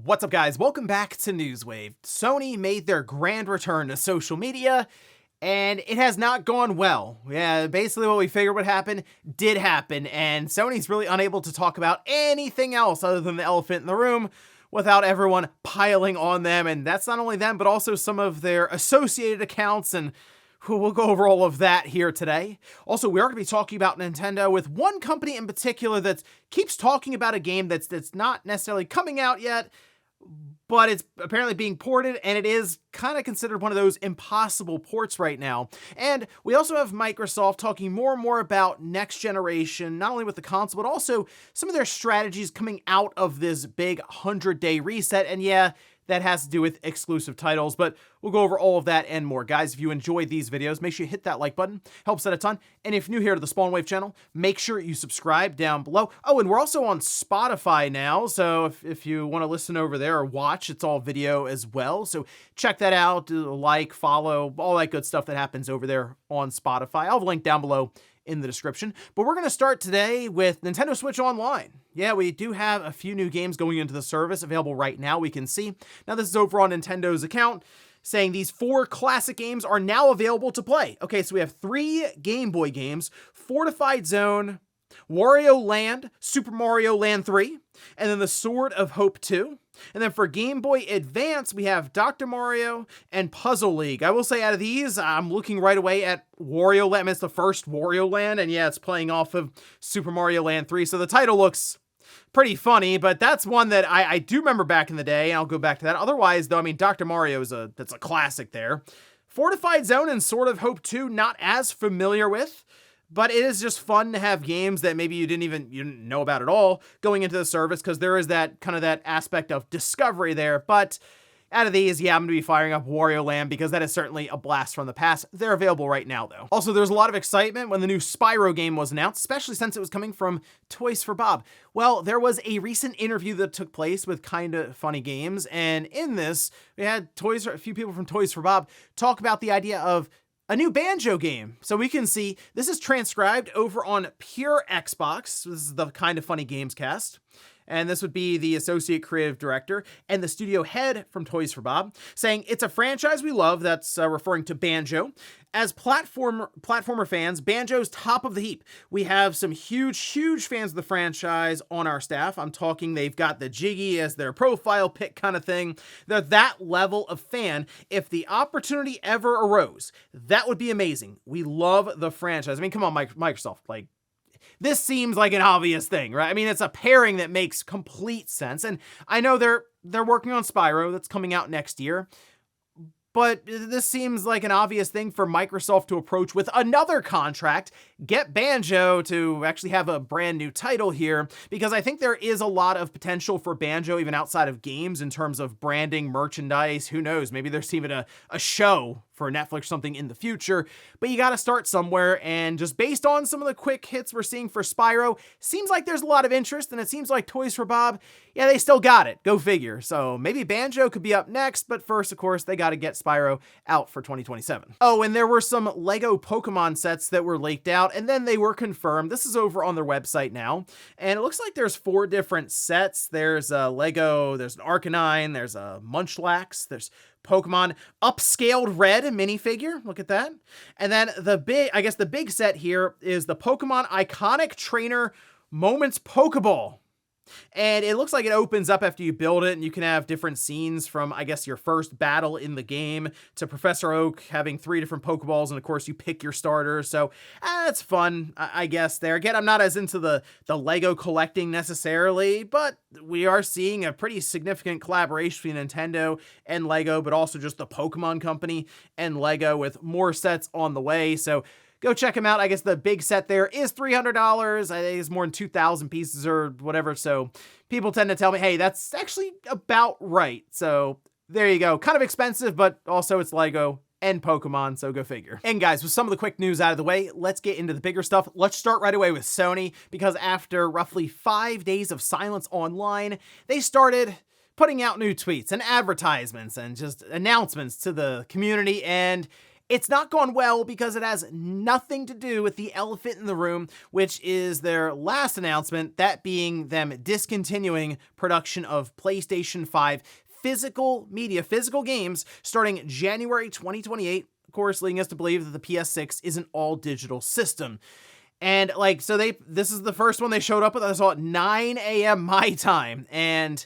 What's up, guys? Welcome back to Newswave. Sony made their grand return to social media, and it has not gone well. Yeah, basically what we figured would happen did happen, and Sony's really unable to talk about anything else other than the elephant in the room without everyone piling on them, and that's not only them, but also some of their associated accounts, and we'll go over all of that here today. Also, we are going to be talking about Nintendo with one company in particular that keeps talking about a game that's not necessarily coming out yet, but it's apparently being ported, and it is kind of considered one of those impossible ports right now. And we also have Microsoft talking more and more about next generation, not only with the console, but also some of their strategies coming out of this big 100-day reset. And yeah, that has to do with exclusive titles, but we'll go over all of that and more. Guys, if you enjoyed these videos, make sure you hit that like button. Helps out a ton. And if you're new here to the Spawn Wave channel, make sure you subscribe down below. Oh, and we're also on Spotify now, so if you want to listen over there or watch, it's all video as well. So check that out, like, follow, all that good stuff that happens over there on Spotify. I'll have a link down below in the description. But we're going to start today with Nintendo Switch Online. Yeah, we do have a few new games going into the service available right now, we can see. Now, this is over on Nintendo's account, saying these 4 classic games are now available to play. Okay, so we have 3 Game Boy games: Fortified Zone, Wario Land, Super Mario Land 3, and then the Sword of Hope 2. And then for Game Boy Advance, we have Dr. Mario and Puzzle League. I will say out of these, I'm looking right away at Wario Land. I mean, it's the first Wario Land, and yeah, it's playing off of Super Mario Land 3, so the title looks pretty funny, but that's one that I do remember back in the day, and I'll go back to that. Otherwise, though, I mean, Dr. Mario that's a classic there. Fortified Zone and Sword of Hope 2, not as familiar with, but it is just fun to have games that maybe you didn't know about at all going into the service, because there is that kind of that aspect of discovery there. But out of these, yeah, I'm going to be firing up Wario Land because that is certainly a blast from the past. They're available right now, though. Also, there's a lot of excitement when the new Spyro game was announced, especially since it was coming from Toys for Bob. Well, there was a recent interview that took place with Kinda Funny Games, and in this, we had a few people from Toys for Bob talk about the idea of a new Banjo game. So we can see this is transcribed over on Pure Xbox. This is the Kinda Funny Games cast. And this would be the associate creative director and the studio head from Toys for Bob, saying it's a franchise we love. That's referring to Banjo. As platformer fans, Banjo's top of the heap. We have some huge fans of the franchise on our staff. I'm talking they've got the Jiggy as their profile pic kind of thing. They're that level of fan. If the opportunity ever arose, that would be amazing. We love the franchise. I mean, come on, Microsoft, like, this seems like an obvious thing, right? I mean, it's a pairing that makes complete sense. And I know they're working on Spyro that's coming out next year, but this seems like an obvious thing for Microsoft to approach with another contract, get Banjo to actually have a brand new title here, because I think there is a lot of potential for Banjo even outside of games in terms of branding, merchandise, who knows, maybe there's even a show for Netflix or something in the future, but you got to start somewhere, and just based on some of the quick hits we're seeing for Spyro, seems like there's a lot of interest, and it seems like Toys for Bob, yeah, they still got it. Go figure. So maybe Banjo could be up next, but first, of course, they got to get Spyro out for 2027. Oh, and there were some Lego Pokemon sets that were leaked out, and then they were confirmed. This is over on their website now, and it looks like there's 4 different sets. There's a Lego, there's an Arcanine, there's a Munchlax, there's Pokemon Upscaled Red minifigure. Look at that. And then the big set here is the Pokemon Iconic Trainer Moments Pokeball. And it looks like it opens up after you build it, and you can have different scenes from, I guess, your first battle in the game to Professor Oak having 3 different Pokeballs, and of course you pick your starter. So that's fun, I guess, there. Again, I'm not as into the Lego collecting necessarily, but we are seeing a pretty significant collaboration between Nintendo and Lego, but also just the Pokemon Company and Lego with more sets on the way. So go check them out. I guess the big set there is $300. I think it's more than 2,000 pieces or whatever. So people tend to tell me, hey, that's actually about right. So there you go. Kind of expensive, but also it's Lego and Pokemon, so go figure. And guys, with some of the quick news out of the way, let's get into the bigger stuff. Let's start right away with Sony, because after roughly 5 days of silence online, they started putting out new tweets and advertisements and just announcements to the community, and It's not gone well because it has nothing to do with the elephant in the room, which is their last announcement, that being them discontinuing production of PlayStation 5 physical media, physical games, starting January 2028, of course, leading us to believe that the PS6 is an all-digital system. And so this is the first one they showed up with. I saw at 9 a.m. my time, and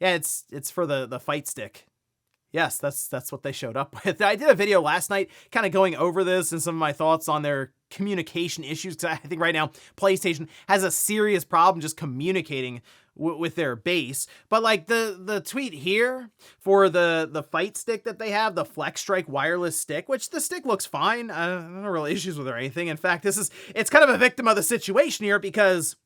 yeah, it's for the fight stick. Yes, that's what they showed up with. I did a video last night kind of going over this and some of my thoughts on their communication issues, because I think right now PlayStation has a serious problem just communicating with their base. But the tweet here for the fight stick that they have, the Flex Strike wireless stick, which the stick looks fine. No real issues with it or anything. In fact, it's kind of a victim of the situation here, because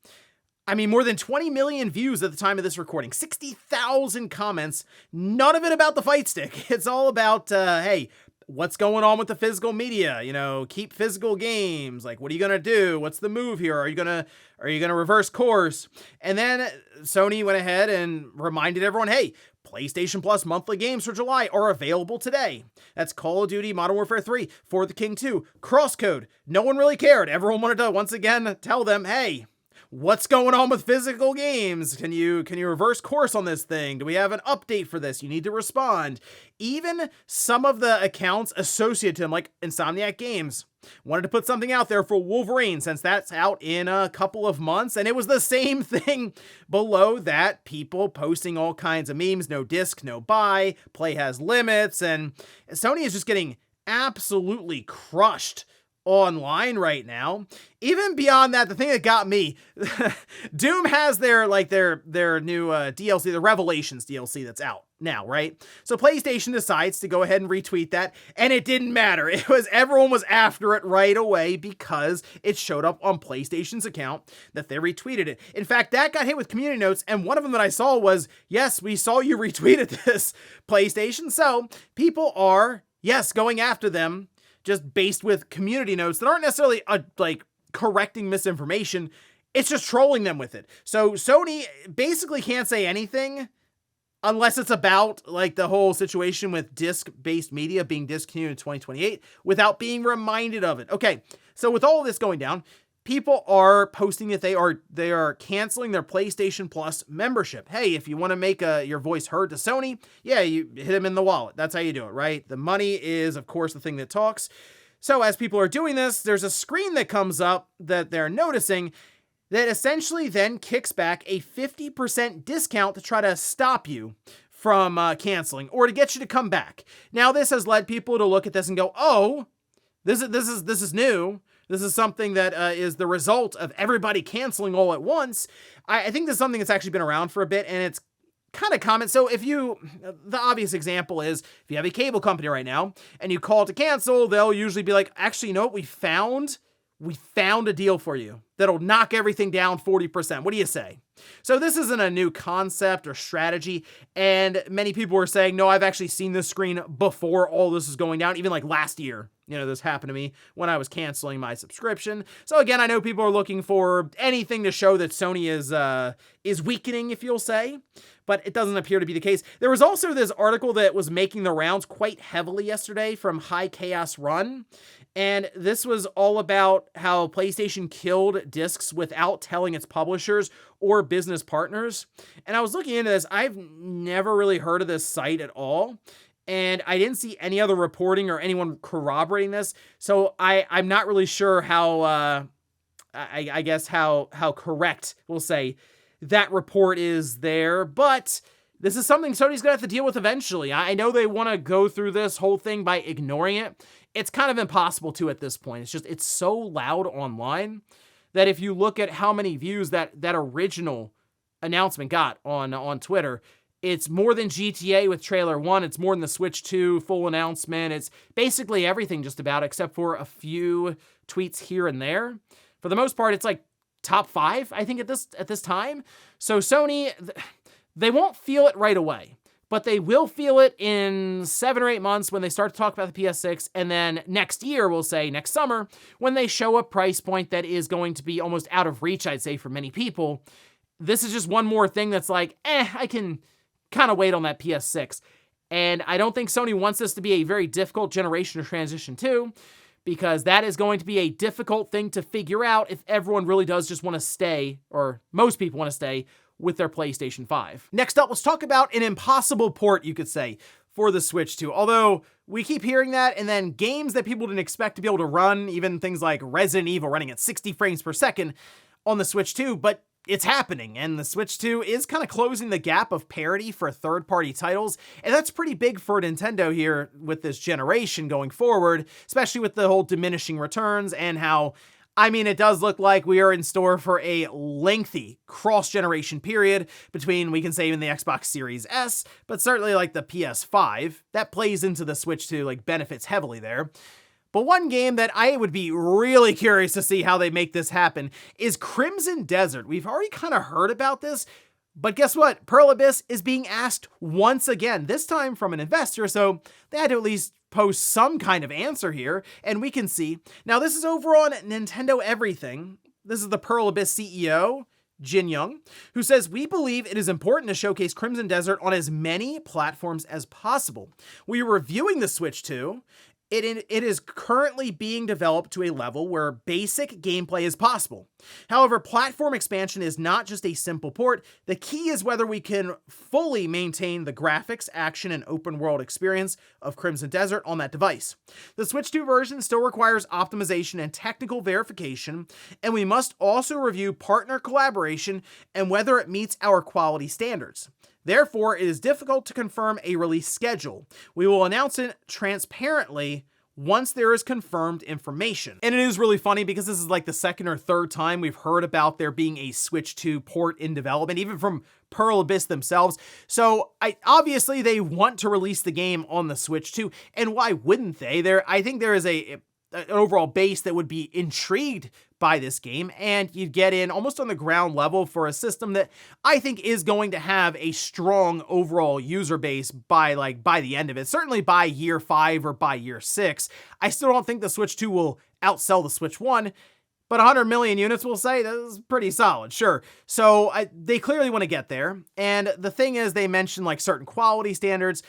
more than 20 million views at the time of this recording, 60,000 comments, none of it about the fight stick. It's all about, hey, what's going on with the physical media? Keep physical games. What are you going to do? What's the move here? Are you going to reverse course? And then Sony went ahead and reminded everyone, hey, PlayStation Plus monthly games for July are available today. That's Call of Duty Modern Warfare 3, For the King 2, Crosscode. No one really cared. Everyone wanted to, once again, tell them, hey, what's going on with physical games? Can you reverse course on this thing? Do we have an update for this? You need to respond. Even some of the accounts associated to them, like Insomniac Games, wanted to put something out there for Wolverine, since that's out in a couple of months. And it was the same thing below that. People posting all kinds of memes, no disc, no buy, play has limits. And Sony is just getting absolutely crushed online right now. Even beyond that, the thing that got me, Doom has their new DLC, the Revelations DLC that's out now, right? So PlayStation decides to go ahead and retweet that, and it didn't matter. Everyone was after it right away because it showed up on PlayStation's account that they retweeted it. In fact, that got hit with community notes, and one of them that I saw was, yes, we saw you retweeted this, PlayStation. So people are, yes, going after them, just based with community notes that aren't necessarily correcting misinformation. It's just trolling them with it. So Sony basically can't say anything unless it's about the whole situation with disc-based media being discontinued in 2028 without being reminded of it. Okay, so with all of this going down, people are posting that they are canceling their PlayStation Plus membership. Hey, if you want to make your voice heard to Sony, yeah, you hit them in the wallet. That's how you do it, right? The money is, of course, the thing that talks. So as people are doing this, there's a screen that comes up that they're noticing that essentially then kicks back a 50% discount to try to stop you from canceling or to get you to come back. Now, this has led people to look at this and go, oh, this is new. This is something that is the result of everybody canceling all at once. I think this is something that's actually been around for a bit, and it's kind of common. So the obvious example is if you have a cable company right now and you call to cancel, they'll usually be like, actually, you know what? We found a deal for you that'll knock everything down 40%. What do you say? So this isn't a new concept or strategy, and many people were saying, no, I've actually seen this screen before all this is going down, even last year. This happened to me when I was canceling my subscription. So again, I know people are looking for anything to show that Sony is weakening, if you'll say, but it doesn't appear to be the case. There was also this article that was making the rounds quite heavily yesterday from High Chaos Run, and this was all about how PlayStation killed discs without telling its publishers or business partners. And I was looking into this. I've never really heard of this site at all, and I didn't see any other reporting or anyone corroborating this. So I'm not really sure how, I guess how correct, we'll say, that report is there. But this is something Sony's going to have to deal with eventually. I know they want to go through this whole thing by ignoring it. It's kind of impossible to at this point. It's so loud online that if you look at how many views that original announcement got on Twitter, it's more than GTA with trailer 1. It's more than the Switch 2 full announcement. It's basically everything just about, except for a few tweets here and there. For the most part, it's top 5, I think, at this time. So Sony, they won't feel it right away, but they will feel it in 7 or 8 months when they start to talk about the PS6, and then next year, we'll say next summer, when they show a price point that is going to be almost out of reach, I'd say, for many people. This is just one more thing that's I can kind of wait on that PS6. And I don't think Sony wants this to be a very difficult generation to transition to, because that is going to be a difficult thing to figure out if everyone really does just want to stay, or most people want to stay, with their PlayStation 5. Next up, let's talk about an impossible port, you could say, for the Switch 2. Although we keep hearing that, and then games that people didn't expect to be able to run, even things like Resident Evil running at 60 frames per second on the Switch 2, but it's happening, and the Switch 2 is kind of closing the gap of parity for third-party titles, and that's pretty big for Nintendo here with this generation going forward, especially with the whole diminishing returns and how, I mean, it does look like we are in store for a lengthy cross-generation period between, we can say, even the Xbox Series S, but certainly like the PS5. That plays into the Switch 2, like benefits heavily there. But one game that I would be really curious to see how they make this happen is Crimson Desert. We've already kind of heard about this, but guess what? Pearl Abyss is being asked once again, this time from an investor, so they had to at least post some kind of answer here, and we can see. Now, this is over on Nintendo Everything. This is the Pearl Abyss CEO, Jin Young, who says, "We believe it is important to showcase Crimson Desert on as many platforms as possible. We are reviewing the Switch 2. It is currently being developed to a level where basic gameplay is possible. However, platform expansion is not just a simple port. The key is whether we can fully maintain the graphics, action, and open world experience of Crimson Desert on that device. The Switch 2 version still requires optimization and technical verification, and we must also review partner collaboration and whether it meets our quality standards. Therefore, it is difficult to confirm a release schedule. We will announce it transparently once there is confirmed information." And it is really funny because this is like the second or third time we've heard about there being a Switch 2 port in development, even from Pearl Abyss themselves. So obviously they want to release the game on the Switch 2, and why wouldn't they? I think there is an overall base that would be intrigued by this game, and you'd get in almost on the ground level for a system that I think is going to have a strong overall user base by the end of it. Certainly by year 5 or by year 6. I still don't think the Switch 2 will outsell the Switch 1, but 100 million units, we'll say, that is pretty solid, sure. So they clearly want to get there, and the thing is, they mentioned like certain quality standards.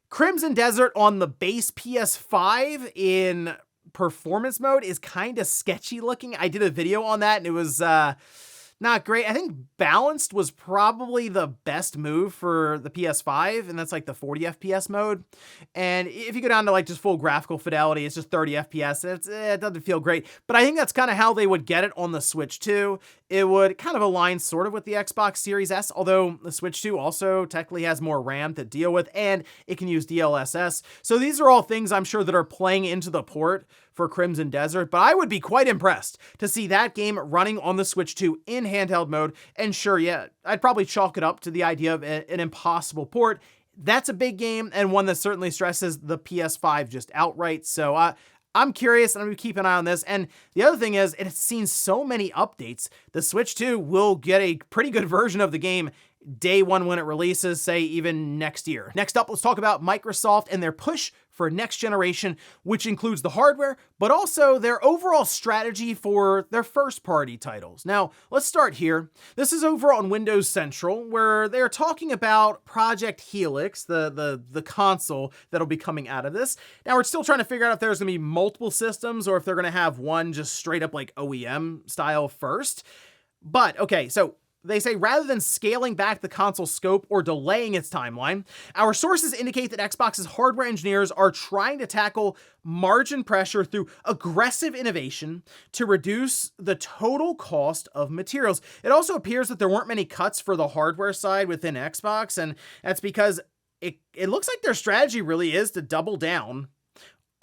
Crimson Desert on the base PS5 in performance mode is kind of sketchy looking. I did a video on that and it was not great. I think balanced was probably the best move for the PS5, and that's like the 40 FPS mode. And if you go down to like just full graphical fidelity, it's just 30 FPS. It doesn't feel great, but I think that's kind of how they would get it on the Switch 2. It would kind of align sort of with the Xbox Series S, although the Switch 2 also technically has more RAM to deal with, and it can use DLSS. So these are all things I'm sure that are playing into the port for Crimson Desert, but I would be quite impressed to see that game running on the Switch 2 in handheld mode. And sure, yeah, I'd probably chalk it up to the idea of an impossible port. That's a big game, and one that certainly stresses the PS5 just outright. So I'm curious, and I'm going to keep an eye on this. And the other thing is, it's seen so many updates. The Switch 2 will get a pretty good version of the game day one when it releases, say even next year. Next up, let's talk about Microsoft and their push for next generation, which includes the hardware, but also their overall strategy for their first-party titles. Now, let's start here. This is over on Windows Central, where they're talking about Project Helix, the console that'll be coming out of this. Now, we're still trying to figure out if there's going to be multiple systems or if they're going to have one just straight up like OEM style first. But, okay, so they say rather than scaling back the console scope or delaying its timeline, our sources indicate that Xbox's hardware engineers are trying to tackle margin pressure through aggressive innovation to reduce the total cost of materials. It also appears that there weren't many cuts for the hardware side within Xbox, and that's because it looks like their strategy really is to double down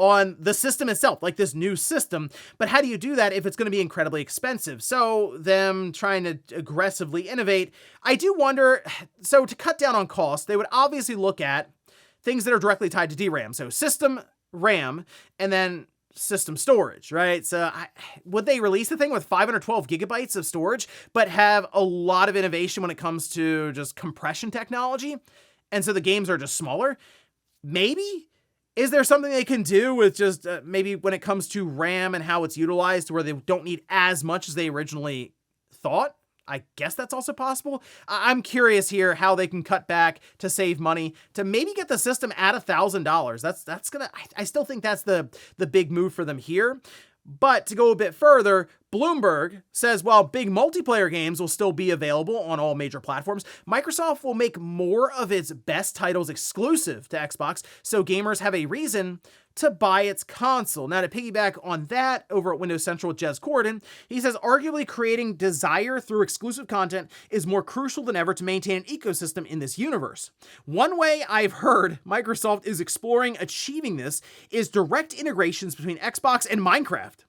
on the system itself, like this new system. But how do you do that if it's going to be incredibly expensive? So them trying to aggressively innovate, I do wonder, so to cut down on costs, they would obviously look at things that are directly tied to DRAM. So system RAM and then system storage, right? So would they release the thing with 512 gigabytes of storage, but have a lot of innovation when it comes to just compression technology? And so the games are just smaller? Maybe? Is there something they can do with just maybe when it comes to RAM and how it's utilized where they don't need as much as they originally thought? I guess that's also possible. I'm curious here how they can cut back to save money to maybe get the system at $1,000. That's gonna, I still think that's the big move for them here. But to go a bit further, Bloomberg says while big multiplayer games will still be available on all major platforms, Microsoft will make more of its best titles exclusive to Xbox, so gamers have a reason to buy its console. Now, to piggyback on that, over at Windows Central with Jez Corden, he says arguably creating desire through exclusive content is more crucial than ever to maintain an ecosystem in this universe. One way I've heard Microsoft is exploring achieving this is direct integrations between Xbox and Minecraft.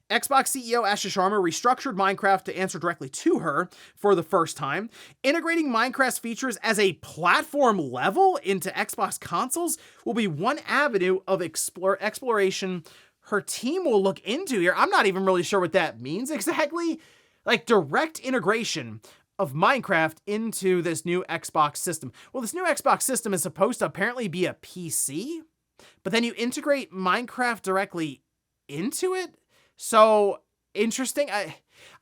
Xbox CEO Ashley Sharma restructured Minecraft to answer directly to her for the first time. Integrating Minecraft's features as a platform level into Xbox consoles will be one avenue of exploration her team will look into here. I'm not even really sure what that means exactly. Like direct integration of Minecraft into this new Xbox system. Well, this new Xbox system is supposed to apparently be a PC, but then you integrate Minecraft directly into it? So interesting.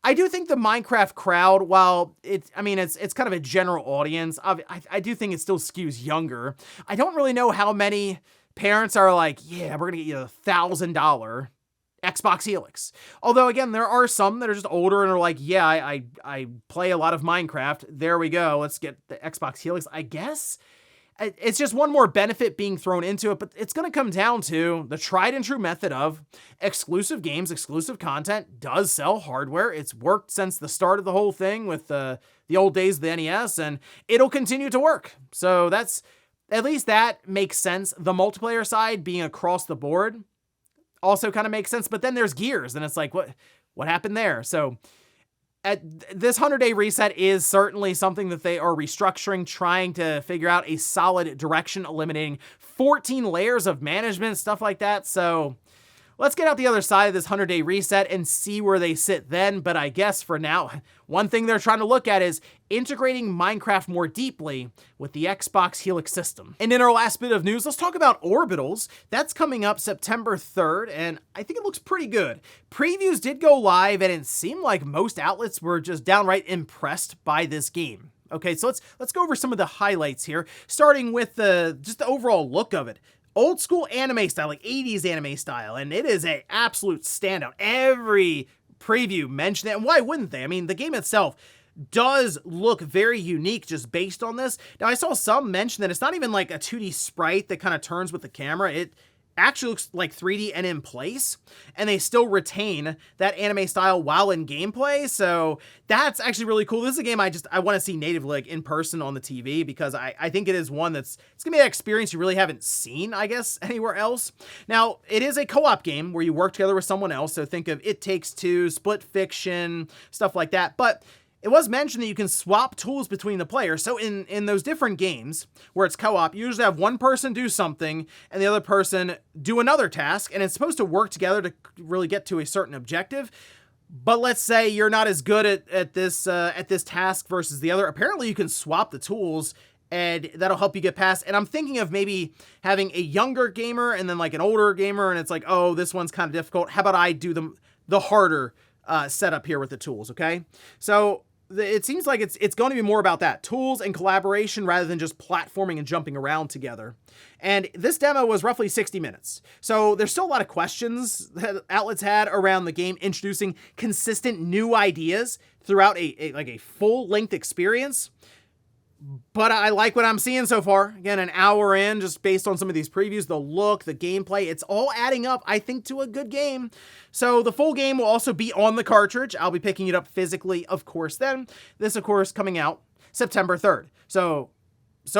I do think the Minecraft crowd, while it's kind of a general audience, I do think it still skews younger. I don't really know how many parents are like, yeah, we're gonna get you a $1,000 Xbox Helix. Although again, there are some that are just older and are like, yeah, I play a lot of Minecraft. There we go. Let's get the Xbox Helix, I guess. It's just one more benefit being thrown into it, but it's going to come down to the tried and true method of exclusive games, exclusive content does sell hardware. It's worked since the start of the whole thing with the old days of the NES, and it'll continue to work. So that's, at least that makes sense. The multiplayer side being across the board also kind of makes sense, but then there's Gears, and it's like, what happened there? So this 100-day reset is certainly something that they are restructuring, trying to figure out a solid direction, eliminating 14 layers of management, stuff like that. So let's get out the other side of this 100-day reset and see where they sit then. But I guess for now, one thing they're trying to look at is integrating Minecraft more deeply with the Xbox Helix system. And in our last bit of news, let's talk about Orbitals. That's coming up September 3rd, and I think it looks pretty good. Previews did go live, and it seemed like most outlets were just downright impressed by this game. Okay, so let's go over some of the highlights here, starting with just the overall look of it. Old school anime style, like 80s anime style, and it is an absolute standout. Every preview mentioned it, and why wouldn't they? I mean, the game itself does look very unique just based on this. Now, I saw some mention that it's not even like a 2D sprite that kind of turns with the camera. It actually looks like 3D and in place, and they still retain that anime style while in gameplay. So that's actually really cool. This is a game I want to see natively, like in person on the TV, because I think it is one it's gonna be an experience you really haven't seen, I guess, anywhere else. Now, it is a co-op game where you work together with someone else. So think of It Takes Two, Split Fiction, stuff like that. But it was mentioned that you can swap tools between the players. So in those different games where it's co-op, you usually have one person do something and the other person do another task, and it's supposed to work together to really get to a certain objective. But let's say you're not as good at this task versus the other. Apparently you can swap the tools, and that'll help you get past. And I'm thinking of maybe having a younger gamer and then like an older gamer, and it's like, oh, this one's kind of difficult. How about I do the harder setup here with the tools, okay? So it seems like it's going to be more about that, tools and collaboration rather than just platforming and jumping around together. And this demo was roughly 60 minutes. So there's still a lot of questions that outlets had around the game, introducing consistent new ideas throughout a full-length experience. But I like what I'm seeing so far. Again, an hour in, just based on some of these previews, the look, the gameplay, it's all adding up, I think, to a good game. So the full game will also be on the cartridge. I'll be picking it up physically, of course, then. This, of course, coming out September 3rd. So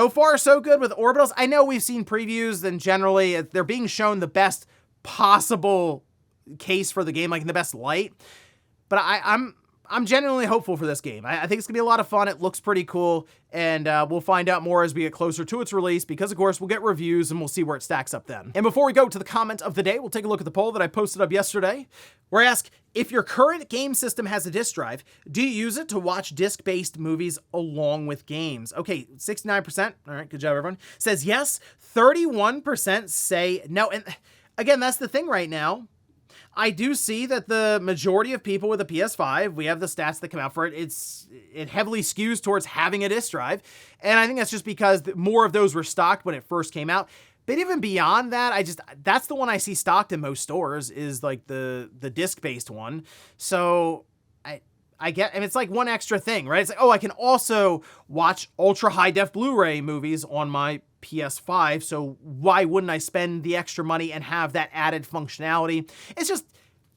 far, so good with Orbitals. I know we've seen previews, and generally they're being shown the best possible case for the game, like in the best light. But I'm genuinely hopeful for this game. I think it's going to be a lot of fun. It looks pretty cool, and we'll find out more as we get closer to its release, because, of course, we'll get reviews, and we'll see where it stacks up then. And before we go to the comment of the day, we'll take a look at the poll that I posted up yesterday, where I ask, if your current game system has a disc drive, do you use it to watch disc-based movies along with games? Okay, 69%, all right, good job, everyone, says yes. 31% say no. And again, that's the thing right now. I do see that the majority of people with a PS5, we have the stats that come out for it, it heavily skews towards having a disk drive. And I think that's just because more of those were stocked when it first came out. But even beyond that, that's the one I see stocked in most stores, is like the disc-based one. So I get, and it's like one extra thing, right? It's like, oh, I can also watch ultra high def Blu-ray movies on my PS5. So why wouldn't I spend the extra money and have that added functionality? It's just,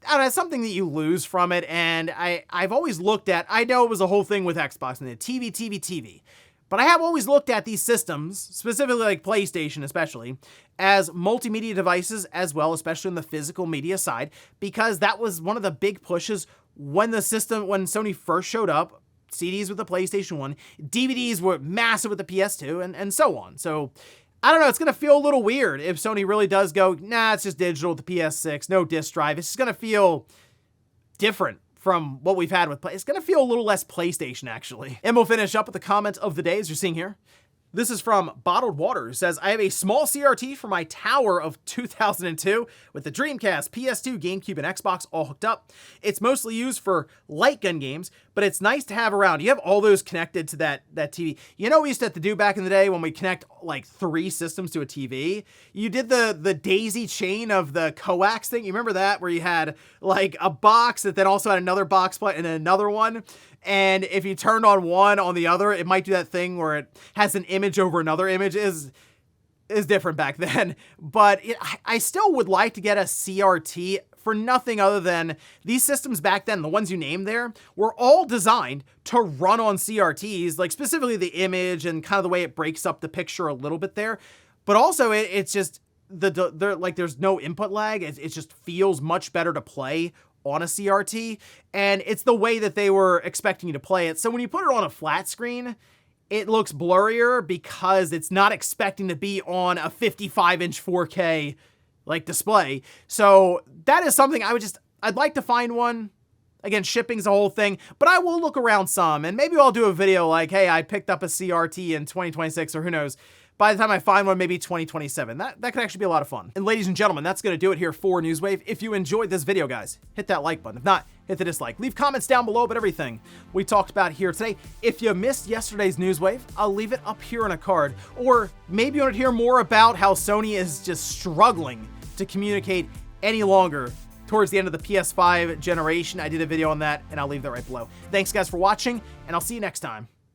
I don't know, it's something that you lose from it. And I've always looked at, I know it was a whole thing with Xbox and the TV. But I have always looked at these systems, specifically like PlayStation especially, as multimedia devices as well, especially on the physical media side, because that was one of the big pushes when Sony first showed up. CDs with the PlayStation 1, DVDs were massive with the PS2, and so on. So I don't know, it's going to feel a little weird if Sony really does go, nah, it's just digital with the PS6, no disc drive. It's just going to feel different from what we've had with It's going to feel a little less PlayStation, actually. And we'll finish up with the comment of the day, as you're seeing here. This is from Bottled Water. It says, I have a small CRT for my tower of 2002 with the Dreamcast, PS2, GameCube, and Xbox all hooked up. It's mostly used for light gun games, but it's nice to have around. You have all those connected to that TV. You know what we used to have to do back in the day when we connect like 3 systems to a TV? You did the daisy chain of the coax thing. You remember that? Where you had like a box that then also had another box plate and another one. And if you turned on one on the other, it might do that thing where it has an image over another image. Is different back then. But I still would like to get a CRT for nothing other than these systems back then, the ones you named there, were all designed to run on CRTs, like specifically the image and kind of the way it breaks up the picture a little bit there. But also it's just, there's no input lag. It just feels much better to play on a CRT, and it's the way that they were expecting you to play it. So when you put it on a flat screen, it looks blurrier because it's not expecting to be on a 55-inch 4K like display. So that is something I'd like to find one. Again, shipping's a whole thing, but I will look around some, and maybe I'll do a video like, hey, I picked up a CRT in 2026, or who knows. By the time I find one, maybe 2027. That could actually be a lot of fun. And ladies and gentlemen, that's going to do it here for Newswave. If you enjoyed this video, guys, hit that like button. If not, hit the dislike. Leave comments down below about everything we talked about here today. If you missed yesterday's Newswave, I'll leave it up here on a card. Or maybe you want to hear more about how Sony is just struggling to communicate any longer towards the end of the PS5 generation. I did a video on that, and I'll leave that right below. Thanks, guys, for watching, and I'll see you next time.